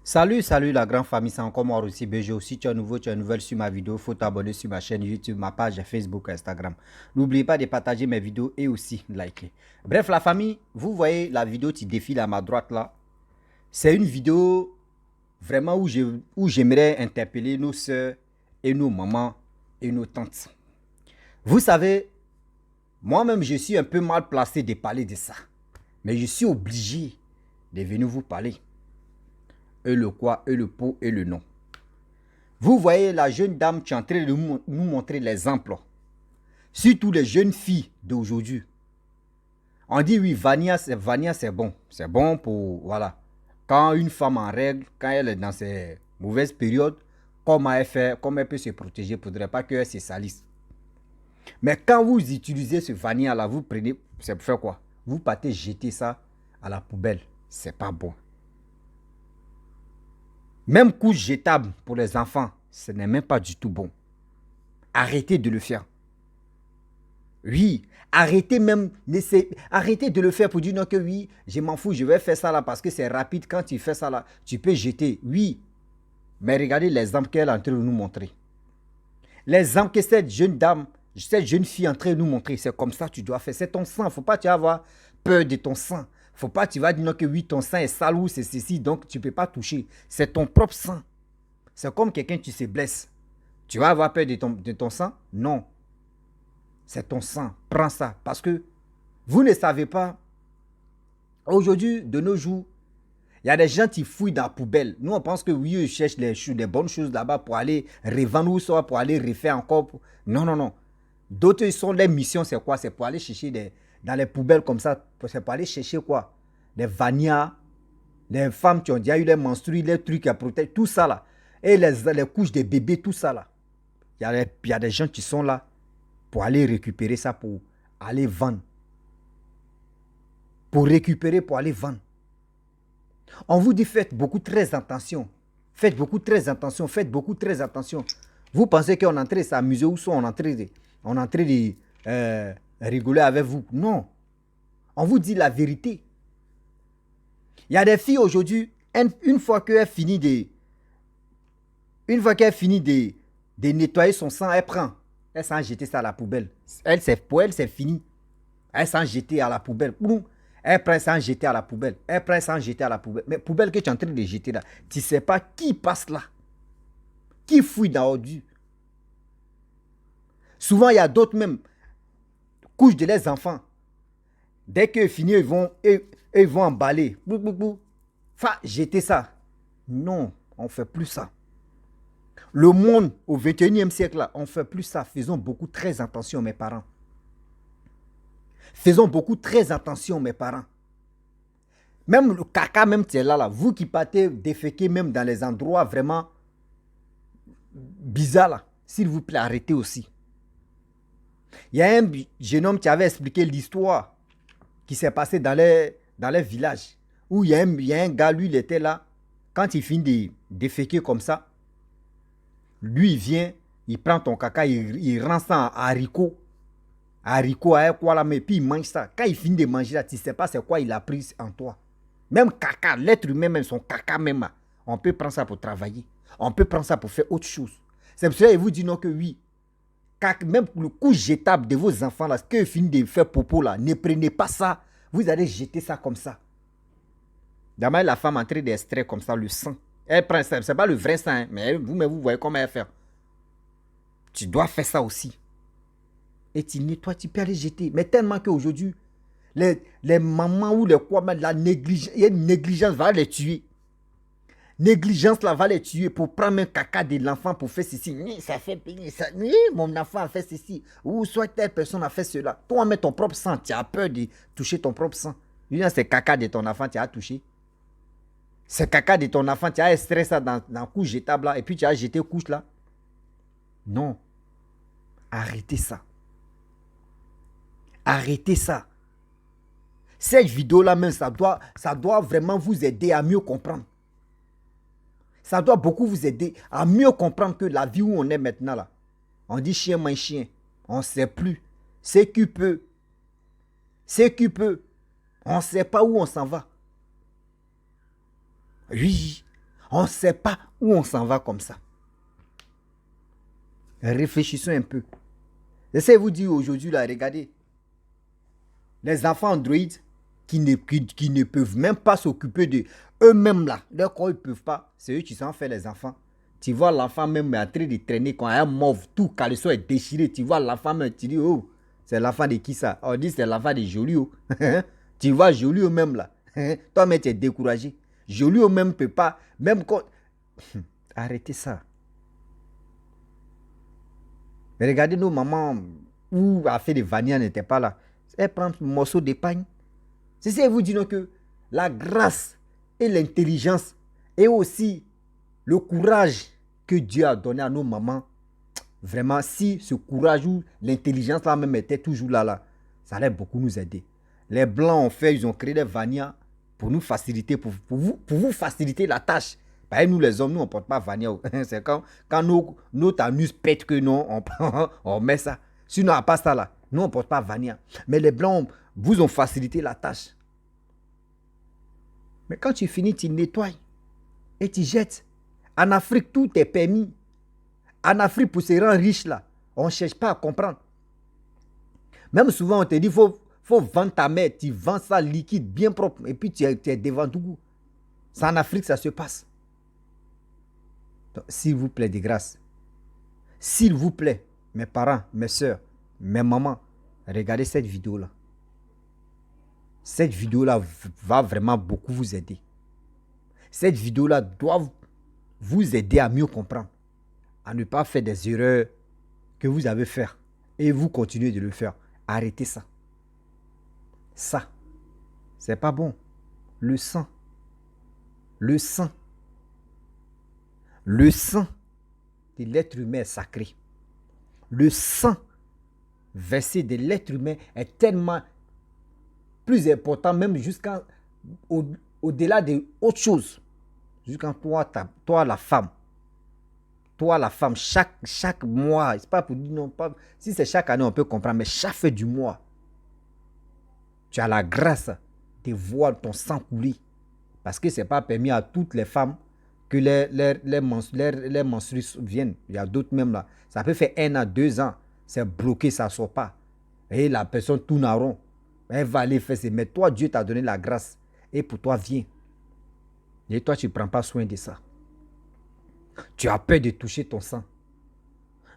Salut la grande famille, c'est encore moi aussi BG. Si tu es nouveau, tu es nouvelle sur ma vidéo, il faut t'abonner sur ma chaîne YouTube, ma page Facebook, Instagram. N'oubliez pas de partager mes vidéos et aussi liker. Bref, la famille, vous voyez la vidéo qui défile à ma droite là. C'est une vidéo vraiment où j'aimerais interpeller nos soeurs et nos mamans et nos tantes. Vous savez, moi-même, je suis un peu mal placé de parler de ça. Mais je suis obligé de venir vous parler. Et le quoi, et le pour, et le non. Vous voyez la jeune dame qui est en train de nous montrer l'exemple. Surtout les jeunes filles d'aujourd'hui. On dit oui, Vania c'est bon. C'est bon pour, voilà. Quand une femme en règle, quand elle est dans ses mauvaises périodes, comment elle fait, comment elle peut se protéger, il ne faudrait pas qu'elle se salisse. Mais quand vous utilisez ce Vania là, vous prenez, c'est pour faire quoi? Vous partez jeter ça à la poubelle. C'est pas bon. Même couche jetable pour les enfants, ce n'est même pas du tout bon. Arrêtez de le faire. Oui, arrêtez même, arrêtez de le faire pour dire non que oui, je m'en fous, je vais faire ça là parce que c'est rapide. Quand tu fais ça là, tu peux jeter. Oui, mais regardez l'exemple qu'elle est en train de nous montrer. L'exemple que cette jeune dame, cette jeune fille est en train de nous montrer, c'est comme ça que tu dois faire. C'est ton sang, il ne faut pas tu avoir peur de ton sang. Il ne faut pas tu vas dire non que oui, ton sang est sale ou c'est ceci, donc tu ne peux pas toucher. C'est ton propre sang. C'est comme quelqu'un qui se blesse. Tu vas avoir peur de ton sang? Non. C'est ton sang. Prends ça. Parce que vous ne savez pas, aujourd'hui, de nos jours, il y a des gens qui fouillent dans la poubelle. Nous, on pense que oui, ils cherchent des bonnes choses là-bas pour aller revendre ou soit pour aller refaire encore. Non, non, non. D'autres, sont les missions, c'est quoi? C'est pour aller chercher dans les poubelles comme ça. C'est pour aller chercher quoi? Des vanias, les femmes qui ont déjà eu les menstrues, les trucs à protéger, tout ça là. Et les couches des bébés, tout ça là. Il y a des gens qui sont là pour aller récupérer ça, pour aller vendre. Pour récupérer, pour aller vendre. On vous dit faites beaucoup très attention. Faites beaucoup très attention. Faites beaucoup très attention. Vous pensez qu'on est en train de s'amuser ou soit on est en train de rigoler avec vous. Non. On vous dit la vérité. Il y a des filles aujourd'hui, une fois qu'elle finit de nettoyer son sang, elle prend. Elle s'en jeter ça à la poubelle. Pour elle, c'est fini. Elle s'en jeter à la poubelle. Elle prend sans jeter à la poubelle. Elle prend sans jeter à la poubelle. Mais poubelle que tu es en train de jeter là, tu ne sais pas qui passe là. Qui fouille dans l'ordure. Souvent, il y a d'autres même couches de les enfants. Dès qu'ils finissent, ils vont emballer. Enfin, jeter ça. Non, on ne fait plus ça. Le monde au 21e siècle, là, on ne fait plus ça. Faisons beaucoup très attention, mes parents. Faisons beaucoup très attention, mes parents. Même le caca, même c'est là, vous qui partez déféquer même dans les endroits vraiment bizarres, là, s'il vous plaît, arrêtez aussi. Il y a un jeune homme qui avait expliqué l'histoire qui s'est passée dans les villages. Où il y a un gars, lui, il était là. Quand il finit de déféquer comme ça, lui, il vient, il prend ton caca, il rend ça en haricots. Haricots, quoi là, mais puis il mange ça. Quand il finit de manger là, tu ne sais pas c'est quoi il a pris en toi. Même caca, l'être humain, même son caca même, on peut prendre ça pour travailler. On peut prendre ça pour faire autre chose. C'est pour cela qu'il vous dit non que oui. Même le coup jetable de vos enfants, là, ce qu'ils finissent de faire popo, là, ne prenez pas ça. Vous allez jeter ça comme ça. D'abord, la femme en train d'extraire comme ça le sang. Elle prend ça, c'est pas le vrai sang, hein, mais vous voyez comment elle fait. Tu dois faire ça aussi. Et tu nettoies, tu peux aller jeter. Mais tellement qu'aujourd'hui, les mamans ou les quoi, la négligence va les tuer. Négligence là va les tuer pour prendre un caca de l'enfant pour faire ceci. Ça fait ça. Mon enfant a fait ceci. Ou soit telle personne a fait cela. Toi, mets ton propre sang. Tu as peur de toucher ton propre sang. C'est caca de ton enfant, tu as touché. C'est caca de ton enfant, tu as extrait ça dans la couche jetable là. Et puis tu as jeté couche là. Non. Arrêtez ça. Arrêtez ça. Cette vidéo-là même, ça doit vraiment vous aider à mieux comprendre. Ça doit beaucoup vous aider à mieux comprendre que la vie où on est maintenant là. On dit chien mange chien. On ne sait plus. C'est qui peut. C'est qui peut. On ne sait pas où on s'en va. Oui. On ne sait pas où on s'en va comme ça. Réfléchissons un peu. J'essaie de vous dire aujourd'hui, là, regardez. Les enfants Android qui ne peuvent même pas s'occuper de eux-mêmes, là. Dès qu'ils ne peuvent pas, c'est eux qui s'en fait les enfants. Tu vois l'enfant même en train de traîner quand un mauve, tout caleçon est déchiré. Tu vois l'enfant même, tu dis, oh, c'est l'enfant de qui ça? On dit c'est l'enfant de Jolio. Tu vois Jolio même là. Toi-même, tu es découragé. Jolio même ne peut pas, même quand... Arrêtez ça. Mais regardez nos mamans où a fait des vanilles n'était pas là. Elle prend un morceau d'épargne. C'est ça, vous dit que la grâce et l'intelligence et aussi le courage que Dieu a donné à nos mamans, vraiment, si ce courage ou l'intelligence là même était toujours là, ça allait beaucoup nous aider. Les Blancs ont fait, ils ont créé des vanilles pour nous faciliter, pour vous faciliter la tâche. Parce que nous les hommes, nous on ne porte pas vanille. C'est quand nos anus pètent que non, on met ça. Sinon, à part ça là, nous on ne porte pas vanille. Mais les Blancs vous ont facilité la tâche. Mais quand tu finis, tu nettoies et tu jettes. En Afrique, tout est permis. En Afrique, pour se rendre riche là, on ne cherche pas à comprendre. Même souvent, on te dit, faut vendre ta mère. Tu vends ça liquide, bien propre. Et puis, tu es devant tout goût. C'est en Afrique, ça se passe. S'il vous plaît, de grâce. S'il vous plaît, mes parents, mes soeurs, mes mamans, regardez cette vidéo-là. Cette vidéo-là va vraiment beaucoup vous aider. Cette vidéo-là doit vous aider à mieux comprendre. À ne pas faire des erreurs que vous avez faites. Et vous continuez de le faire. Arrêtez ça. Ça, c'est pas bon. Le sang. Le sang. Le sang de l'être humain est sacré. Le sang versé de l'être humain est tellement plus important, même jusqu'à au-delà de autre chose. Jusqu'à toi la femme. Toi, la femme, chaque mois, c'est pas pour dire non, pas, si c'est chaque année, on peut comprendre, mais chaque fin du mois, tu as la grâce de voir ton sang couler. Parce que ce n'est pas permis à toutes les femmes que les menstrues viennent. Il y a d'autres même là. Ça peut faire 1 à 2 ans, c'est bloqué, ça ne sort pas. Et la personne tourne en rond. Elle va aller faire ça. Mais toi, Dieu t'a donné la grâce. Et pour toi, viens. Et toi, tu ne prends pas soin de ça. Tu as peur de toucher ton sang.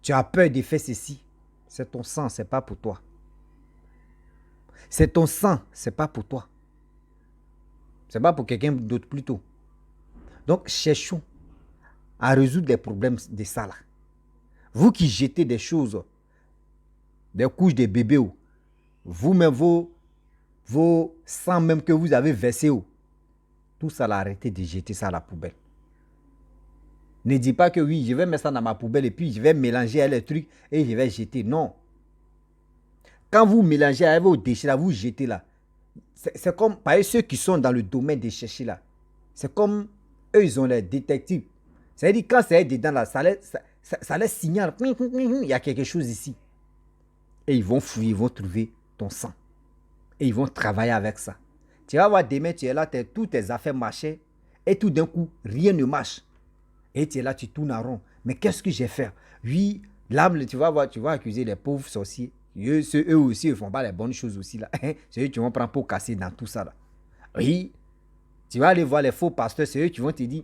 Tu as peur de faire ceci. C'est ton sang, ce n'est pas pour toi. C'est ton sang, ce n'est pas pour toi. Ce n'est pas pour quelqu'un d'autre plutôt. Donc, cherchons à résoudre les problèmes de ça là. Vous qui jetez des choses, des couches de bébés, vous-même vos sangs même que vous avez versés, tout ça là, arrêtez de jeter ça à la poubelle. Ne dis pas que oui, je vais mettre ça dans ma poubelle et puis je vais mélanger les trucs et je vais jeter. Non. Quand vous mélangez avec vos déchets là, vous jetez là. C'est comme, par exemple, ceux qui sont dans le domaine des chercheurs là. C'est comme, eux, ils ont les détectives. C'est-à-dire, quand c'est dedans là, ça les signale. Il y a quelque chose ici. Et ils vont fouiller, ils vont trouver ton sang. Et ils vont travailler avec ça. Tu vas voir demain, tu es là, toutes tes affaires marchaient. Et tout d'un coup, rien ne marche. Et tu es là, tu tournes en rond. Mais qu'est-ce que j'ai fait? Oui, l'âme, tu vas accuser les pauvres sorciers. Eux aussi, ils ne font pas les bonnes choses aussi là. C'est eux qui vont prendre pour casser dans tout ça là. Oui, tu vas aller voir les faux pasteurs, c'est eux qui vont te dire,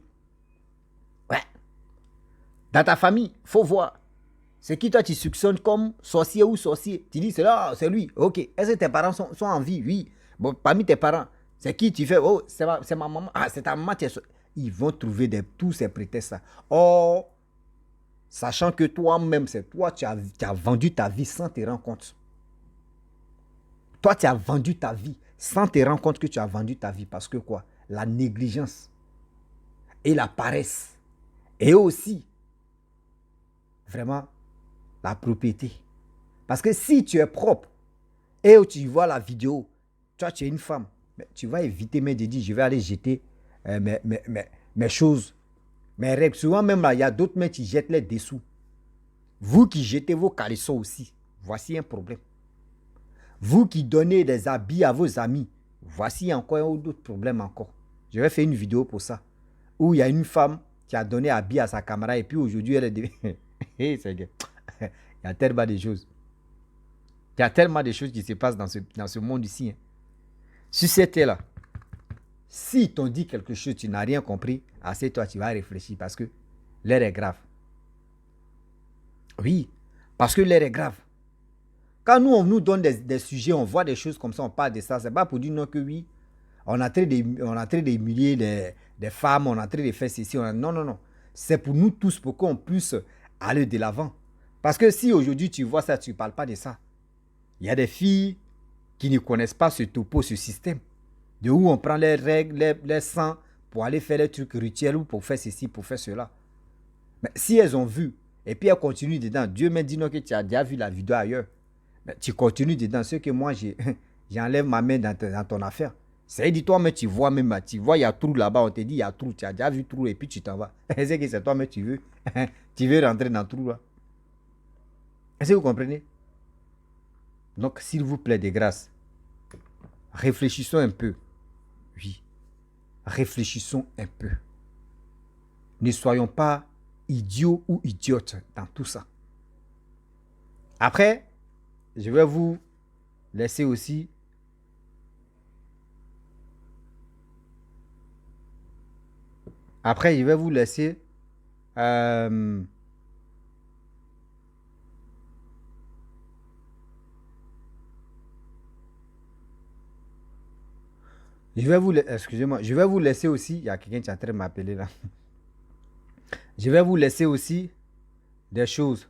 ouais, dans ta famille, il faut voir. C'est qui toi tu soupçonnes comme sorcier ou sorcier? Tu dis, c'est là, c'est lui. Ok, est-ce que tes parents sont en vie? Oui. Bon, parmi tes parents, c'est qui tu fais? Oh, c'est ma maman. Ah, c'est ta maman. Ils vont trouver tous ces prétextes-là. Or, sachant que toi-même, c'est toi, tu as vendu ta vie sans te rendre compte. Toi, tu as vendu ta vie sans te rendre compte que tu as vendu ta vie. Parce que quoi? La négligence et la paresse. Et aussi, vraiment, la propriété. Parce que si tu es propre et tu vois la vidéo, toi, tu es une femme, mais tu vas éviter de dire, je vais aller jeter mes choses, mes règles. Souvent même là, il y a d'autres mains qui jettent les dessous. Vous qui jetez vos caleçons aussi, voici un problème. Vous qui donnez des habits à vos amis, voici encore un autre problème encore. Je vais faire une vidéo pour ça. où il y a une femme qui a donné habit à sa camarade et puis aujourd'hui elle est devenue... Il y a tellement de choses. Il y a tellement de choses qui se passent dans ce monde ici. Hein. Sur cette terre-là, si t'ont dit quelque chose, tu n'as rien compris, assieds-toi, tu vas réfléchir parce que l'air est grave. Oui, parce que l'air est grave. Quand nous, on nous donne des sujets, on voit des choses comme ça, on parle de ça, c'est pas pour dire non que oui, on a train d'humilier des femmes, on a train de faire ceci. Non, non, non. C'est pour nous tous, pour qu'on puisse aller de l'avant. Parce que si aujourd'hui tu vois ça, tu ne parles pas de ça. Il y a des filles qui ne connaissent pas ce topo, ce système. De où on prend les règles, les sangs pour aller faire des trucs rituels ou pour faire ceci, pour faire cela. Mais si elles ont vu, et puis elles continuent dedans, Dieu m'a dit non que tu as déjà vu la vidéo ailleurs. Mais tu continues dedans, ce que moi j'enlève ma main dans ton affaire. C'est dit toi, mais tu vois même, tu vois, il y a trou là-bas, on te dit il y a trou, tu as déjà vu trou et puis tu t'en vas. C'est que c'est toi, mais tu veux rentrer dans le trou là. Est-ce que vous comprenez? Donc, s'il vous plaît, de grâce, réfléchissons un peu. Oui, réfléchissons un peu. Ne soyons pas idiots ou idiotes dans tout ça. Après, je vais vous laisser aussi. Après, je vais vous laisser. Excusez-moi, je vais vous laisser aussi. Il y a quelqu'un qui est en train de m'appeler là. Je vais vous laisser aussi des choses.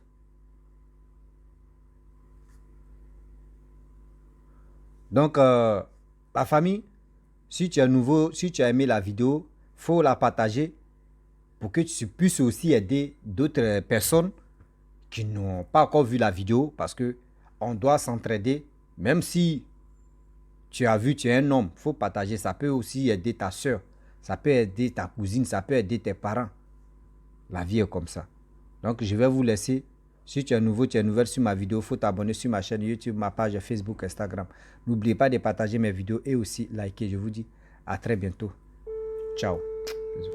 Donc, la famille, si tu es nouveau, si tu as aimé la vidéo, il faut la partager pour que tu puisses aussi aider d'autres personnes qui n'ont pas encore vu la vidéo parce que on doit s'entraider. Même si tu as vu, tu es un homme, il faut partager. Ça peut aussi aider ta soeur, ça peut aider ta cousine, ça peut aider tes parents. La vie est comme ça. Donc, je vais vous laisser. Si tu es nouveau, tu es nouvelle sur ma vidéo, il faut t'abonner sur ma chaîne YouTube, ma page Facebook, Instagram. N'oubliez pas de partager mes vidéos et aussi liker. Je vous dis à très bientôt. Ciao. Bisous.